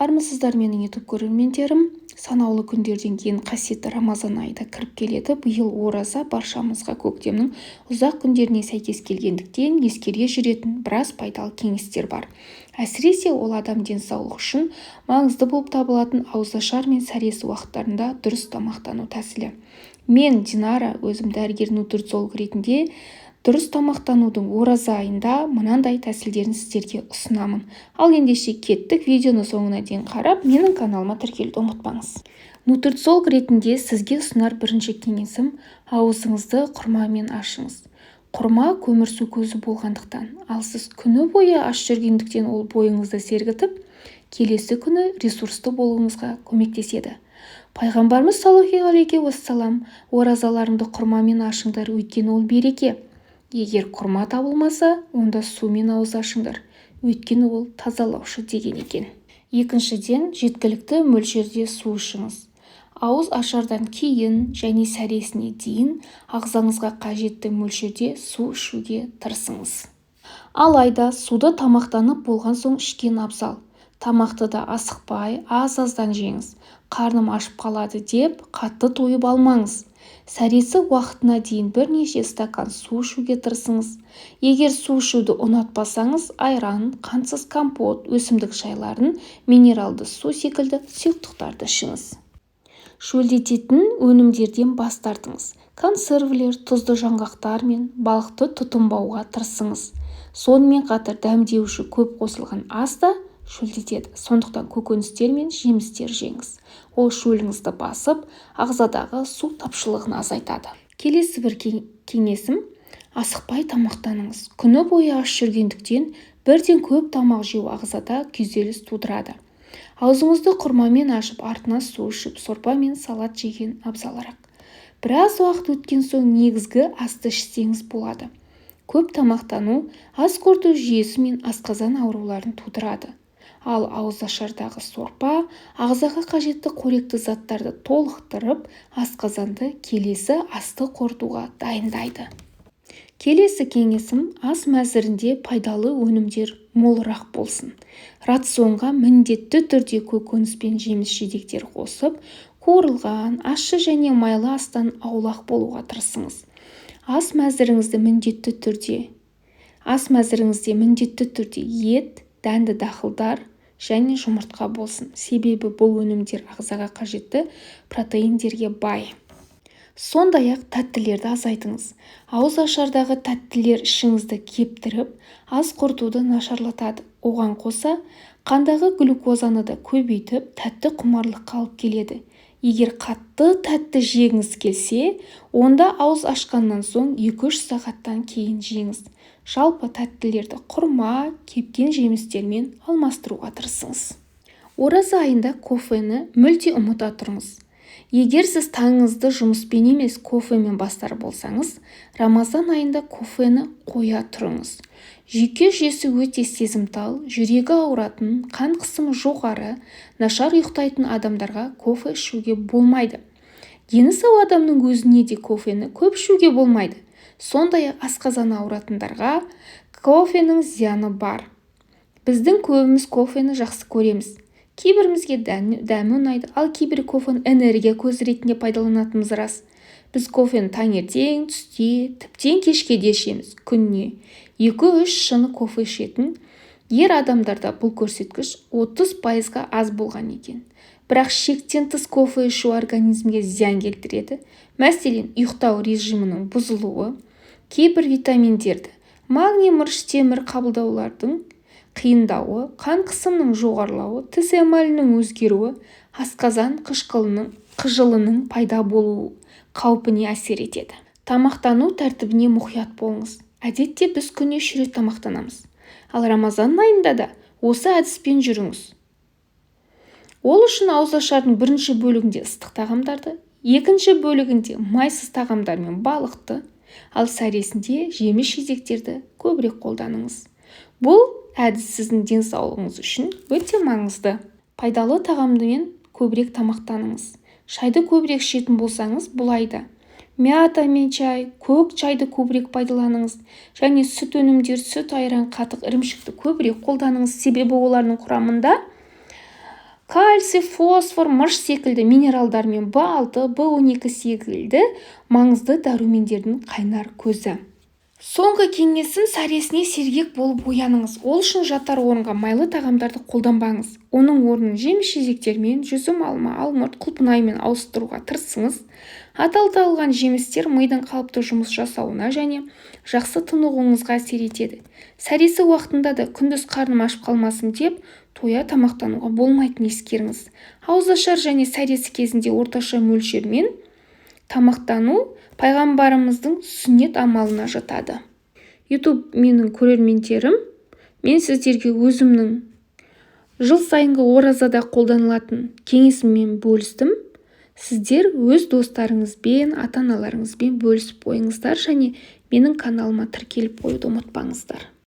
армысыздар менің YouTube көрермендерім. Санаулы күндерден кейін қасиетті Рамазан айы да кіріп келеді. Биыл ораза баршамызға көктемнің ұзақ күндеріне сәйкес келгендіктен ескере жүретін біраз пайдалы кеңестер бар. Әсіресе ол адам денсаулығы үшін маңызды болып табылатын ауызашар мен сәресі уақыттарында дұрыс тамақтану тәсілі. Мен Динара, өзім дәрігер-нутрициолог ретінде дұрыс тамақтанудың ораза айында мынандай тәсілдерін сіздерге ұсынамын. Ал ендеше кеттік, видеоны соңына дейін қарап, менің каналыма тіркелуді ұмытпаңыз. Нутрициолог ретінде сізге ұсынар бірінші кеңесім: аузыңызды құрмамен ашыңыз. Құрма көмірсу көзі болғандықтан, ал сіз күні бойы аш жүргендіктен ол бойыңызды сергітіп, келесі күні ресурсты болуыңызға көмектеседі. Пайғамбарымыз саллаллаху алейхи уассалам оразаларыңды құрмамен ашыңдар, өйткені ол береке. Егер құрма табылмаса, онда сумен ауыз ашыңдар, өйткені ол тазалаушы деген екен. Екіншіден, жеткілікті мөлшерде су ішіңіз. Ауыз ашардан кейін және сәресіне дейін ағзаңызға қажетті мөлшерде су ішуге тырысыңыз. Алайда суды тамақтанып болған соң ішкен абзал. Тамақты да асықпай, аз-аздан жеңіз. Қарным ашып қалады деп қатты тойып алмаңыз. Сәресі уақытына дейін бірнеше стакан су ішуге тырысыңыз. Егер су ішуді ұнатпасаңыз, айран, қантсыз компот, өсімдік шайларын, минералды су секілді сұйықтықтарды ішіңіз. Шөлдететін өнімдерден бас тартыңыз. Консервілер, тұзды жаңғақтар мен балықты тұтынбауға тырысыңыз. Сонымен қатар дәмдеуші көп қосылған ас та шөлдетеді. Сондықтан көкөністер мен жемістер жеңіз. Ол шөліңізді басып, ағзадағы су тапшылығын азайтады. Келесі бір кеңесім: асықпай тамақтаныңыз. Күні бойы аш жүргендіктен бірден көп тамақ жеу ағзада күйзеліс тудырады. Аузыңызды құрмамен ашып, артына су ішіп, сорпа мен салат жеген абзалырақ. Біраз уақыт өткен соң негізгі асты ішсеңіз болады. Көп тамақтану ас қорыту жүйесі мен асқазан ауруларын тудырады. Ал ауызашардағы сорпа ағзаға қажетті қоректі заттарды толықтырып, асқазанды келесі асты қорытуға дайындайды. Келесі кеңесім: ас мәзірінде пайдалы өнімдер молырақ болсын. Рационға міндетті түрде көкөніс пен жеміс-жидектер қосып, қуырылған, ащы және майлы астан аулақ болуға тырысыңыз. Ас мәзіріңізде міндетті түрде ет, дәнді дақылдар және жұмыртқа болсын. Себебі бұл өнімдер ағзаға қажетті протеиндерге бай. Сондай-ақ тәттілерді азайтыңыз. Ауыз ашардағы тәттілер ішіңізді кептіріп, ас қорытуды нашарлатады. Оған қоса, қандағы глюкозаны да көбейтіп, тәтті құмарлыққа алып келеді. Егер қатты тәтті жегіңіз келсе, онда ауыз ашқаннан соң 2-3 сағаттан кейін жеңіз. Жалпы тәттілерді құрма, кепкен жемістермен алмастыруға тырысыңыз. Ораза айында кофені мүлде ұмыта тұрыңыз. Егер сіз таңыңызды жұмыспен емес кофемен бастар болсаңыз, Рамазан айында кофені қоя тұрыңыз. Жүйке жүйесі өте сезімтал, жүрегі ауыратын, қан қысымы жоғары, нашар ұйықтайтын адамдарға кофе ішуге болмайды. Дені сау адамның өзіне де кофені көп ішуге болмайды. Сондай-ақ асқазан ауыратындарға кофенің зияны бар. Біздің көбіміз кофені жақсы көреміз. Кейбірімізге дәмі ұнайды, ал кейбір кофені энергия көзі ретінде пайдаланатынымыз рас. Біз кофені таңертең, түсте, тіптен кешке де ішеміз. Күніне 2-3 шыны кофе ішетін ер адамдарда бұл көрсеткіш 30%-ға аз болған екен. Бірақ шектен тыс кофе ішу организмге зиян келтіреді. Мәселен, ұйықтау режимінің бұзылуы, кейбір витаминдерді, магний, мырыш, темір қабылдаулардың қиындауы, қан қысымының жоғарылауы, тіс эмалінің өзгеруі, асқазан қыжылының пайда болуы қаупіне әсер етеді. Тамақтану тәртібіне мұқият болыңыз. Әдетте біз күніне 3 рет тамақтанамыз. Ал Рамазан айында да осы әдіспен жүріңіз. Ол үшін ауызашардың бірінші бөлігінде ыстық тағамдарды, екінші бөлігінде майсыз тағамдар мен балықты, ал сәресінде жеміс-жидектерді көбірек қолданыңыз. Бұл әдіс сіздің денсаулығыңыз үшін өте маңызды. Пайдалы тағаммен көбірек тамақтаныңыз. Шайды көбірек ішетін болсаңыз, бұл айда мята мен чай, көк чайды көбірек пайдаланыңыз. Және сүт өнімдер, сүт, айран, қатық, ірімшікті көбірек қолданыңыз. Себебі олардың құрамында кальций, фосфор, мырыш секілді минералдар мен B6, B12 секілді маңызды дәрумендердің қайнар көзі. Соңғы кеңесім: сәресіне сергек болып ояныңыз. Ол үшін жатар орынға майлы тағамдарды қолданбаңыз. Оның орнын жеміс-жидектермен, жүзім, алма, алмұрт, құлпынаймен ауыстыруға тырысыңыз. Аталған жемістер мидың қалыпты жұмыс жасауына және жақсы тынығуыңызға әсер етеді. Сәресі уақытында да күндіз қарным ашып қалмасын деп тоя тамақтануға болмайтынын ескеріңіз. Ауызашар және сәресі кезінде орташа мөлшермен тамақтану пайғамбарымыздың сүннет амалына жатады. YouTube менің көрермендерім, мен сіздерге өзімнің жыл сайынғы оразада қолданылатын кеңесіммен бөлістім. Сіздер өз достарыңызбен, ата-аналарыңызбен бөлісіп қойыңыздар және менің каналыма тіркеліп қоюды ұмытпаңыздар.